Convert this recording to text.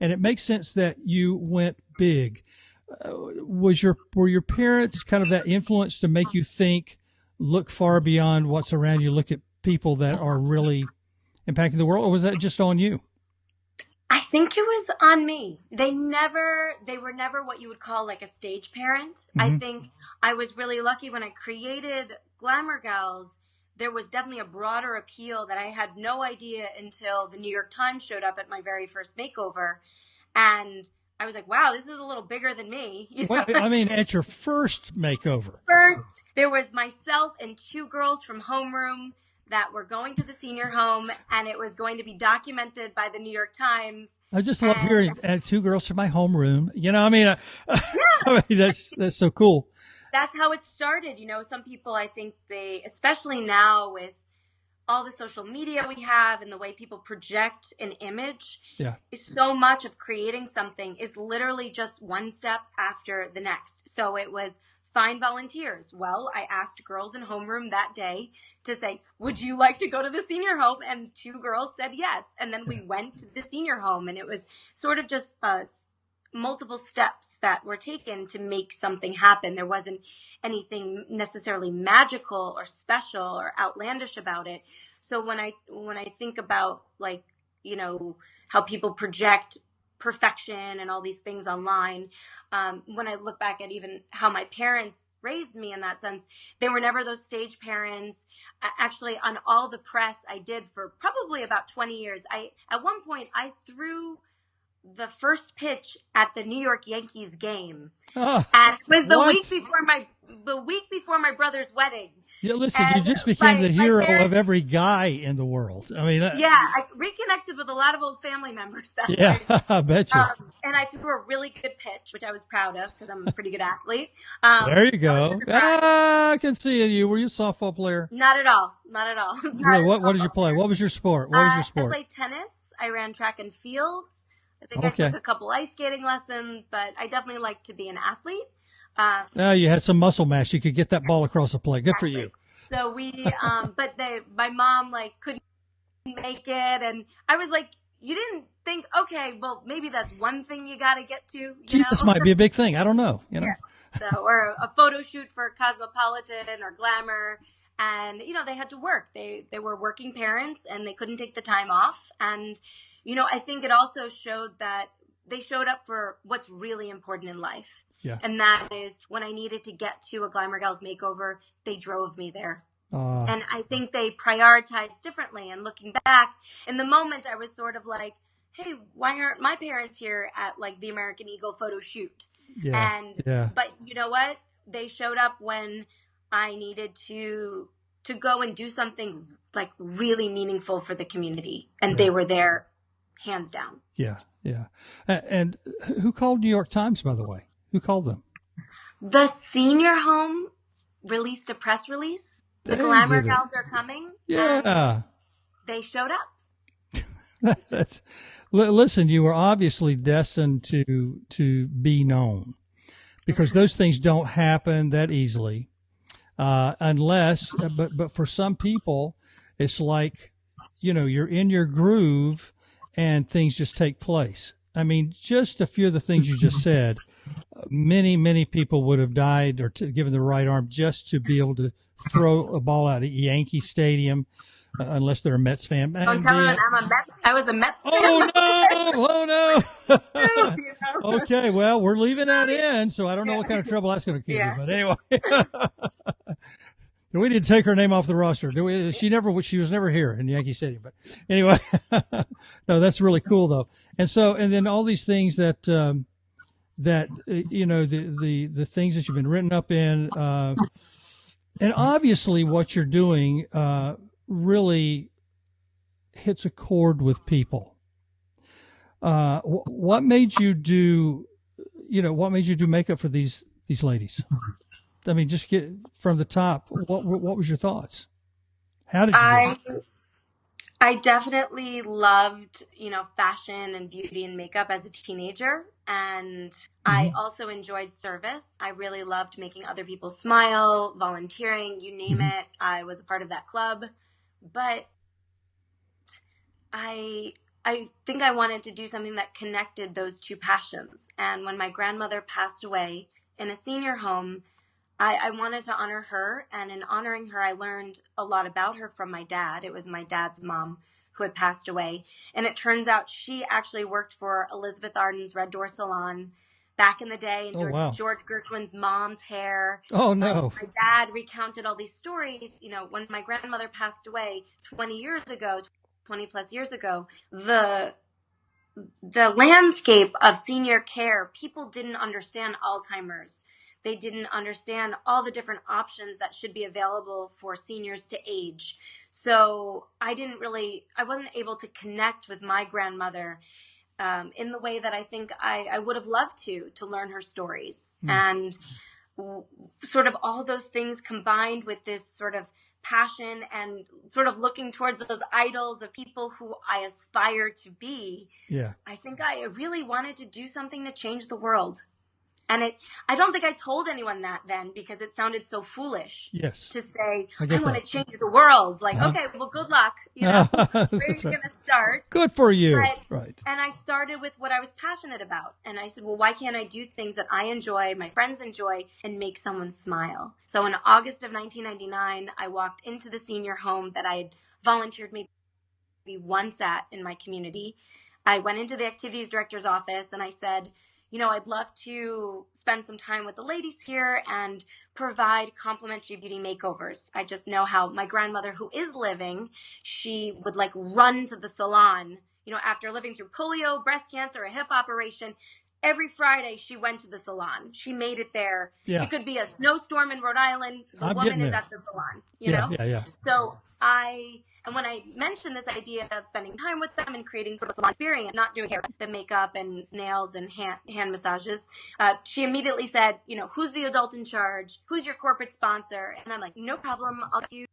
and it makes sense that you went big. Were your parents kind of that influence to make you think, look far beyond what's around you, look at people that are really impacting the world, or was that just on you? I think it was on me. They were never what you would call like a stage parent. I Hmm. think I was really lucky when I created Glamour Gals. There was definitely a broader appeal that I had no idea until the New York Times showed up at my very first makeover. And I was like, wow, this is a little bigger than me. Well, I mean, at your first makeover. First, there was myself and two girls from homeroom that were going to the senior home, and it was going to be documented by the New York Times. I just love And hearing two girls from my homeroom. I mean, yeah, I mean that's so cool. that's how it started. Some people, I think especially now with all the social media we have and the way people project an image, Yeah. is so much of creating something is literally just one step after the next. So it was find volunteers. Well, I asked girls in homeroom that day to say, would you like to go to the senior home? And two girls said yes. And then we went to the senior home, and it was sort of just multiple steps that were taken to make something happen. There wasn't anything necessarily magical or special or outlandish about it. So when I think about like, how people project perfection and all these things online, when I look back at even how my parents raised me in that sense, they were never those stage parents. Actually, on all the press I did for probably about 20 years, at one point I threw the first pitch at the New York Yankees game, Ah, and it was what? the week before my brother's wedding. Yeah, listen, you And just became my the my hero of parents, every guy in the world. I mean, yeah, I reconnected with a lot of old family members that yeah, way. I bet you. And I threw a really good pitch, which I was proud of because I'm a pretty good athlete. There you I was go. surprised. Ah, I can see it in you. Were you a softball player? Not at all. Not at all. Not Really? a What did you softball play? player. What was your sport? What was your I sport? played tennis. I ran track and fields. I think I took Okay. a couple ice skating lessons, but I definitely like to be an athlete. Um, Ah, you had some muscle mass. You could get that ball across the plate. Good for you. exactly. So my mom like couldn't make it, and I was like, you didn't think, okay, well maybe that's one thing you got to get to, you Gee, this know? might be a big thing. I don't know. Yeah. So, or a photo shoot for Cosmopolitan or Glamour. And, they had to work. They were working parents and they couldn't take the time off. And, I think it also showed that they showed up for what's really important in life. Yeah. And that is when I needed to get to a Glamour Gals makeover, they drove me there. Uh, And I think they prioritized differently. And looking back, in the moment, I was sort of like, hey, why aren't my parents here at like the American Eagle photo shoot? yeah. And Yeah. but you know what? They showed up when I needed to go and do something like really meaningful for the community, and Yeah. they were there, hands down. Yeah. Yeah. And who called New York Times, by the way? Who called them? The senior home released a press release. The They Glamour did it. Gals are coming, and Yeah. they showed up. That's listen, you were obviously destined to be known because Mhm. those things don't happen that easily. Unless, but for some people, it's like, you're in your groove and things just take place. I mean, just a few of the things you just said, many, many people would have died or given the right arm just to be able to throw a ball out at Yankee Stadium, unless they're a Mets fan. Don't And tell them I was a Mets oh fan. no, oh no. You know? Okay, well, we're leaving that in, so I don't know what kind of trouble that's going to give you. Yeah. But anyway, we need to take her name off the roster. She was never here in Yankee Stadium. But anyway, no, that's really cool though. And then all these things the things that you've been written up in, and obviously what you're doing really hits a chord with people. What made you do, what made you do makeup for these ladies? I mean, just get from the top. What was your thoughts? How did you do it? I I definitely loved, fashion and beauty and makeup as a teenager. And I Hmm. also enjoyed service. I really loved making other people smile, volunteering, you name Hmm. it. I was a part of that club. But I I think I wanted to do something that connected those two passions. And when my grandmother passed away in a senior home, I wanted to honor her. And in honoring her, I learned a lot about her from my dad. It was my dad's mom who had passed away. And it turns out she actually worked for Elizabeth Arden's Red Door Salon back in the day, and Oh, wow. George Gershwin's mom's hair. Oh, no. My dad recounted all these stories. When my grandmother passed away 20 plus years ago, the landscape of senior care, people didn't understand Alzheimer's. They didn't understand all the different options that should be available for seniors to age. So I wasn't able to connect with my grandmother in the way that I think I would have loved to learn her stories. And sort of all those things combined with this sort of passion and sort of looking towards those idols of people who I aspire to be. Yeah. I think I really wanted to do something to change the world. And I don't think I told anyone that then, because it sounded so foolish. Yes. To say, I get want that. to change the world. Like, okay, well, good luck. Where are you That's right. going to start? Good for you. Right. And I started with what I was passionate about. And I said, well, why can't I do things that I enjoy, my friends enjoy, and make someone smile? So in August of 1999, I walked into the senior home that I had volunteered maybe once at in my community. I went into the activities director's office and I said, I'd love to spend some time with the ladies here and provide complimentary beauty makeovers. I just know how my grandmother, who is living, she would run to the salon, after living through polio, breast cancer, a hip operation. Every Friday she went to the salon. She made it there. Yeah. It could be a snowstorm in Rhode Island. The woman is at the salon, Yeah. So and when I mentioned this idea of spending time with them and creating sort of a salon experience, not doing hair, the makeup and nails and hand massages, she immediately said, who's the adult in charge? Who's your corporate sponsor? And I'm like, no problem. I'll do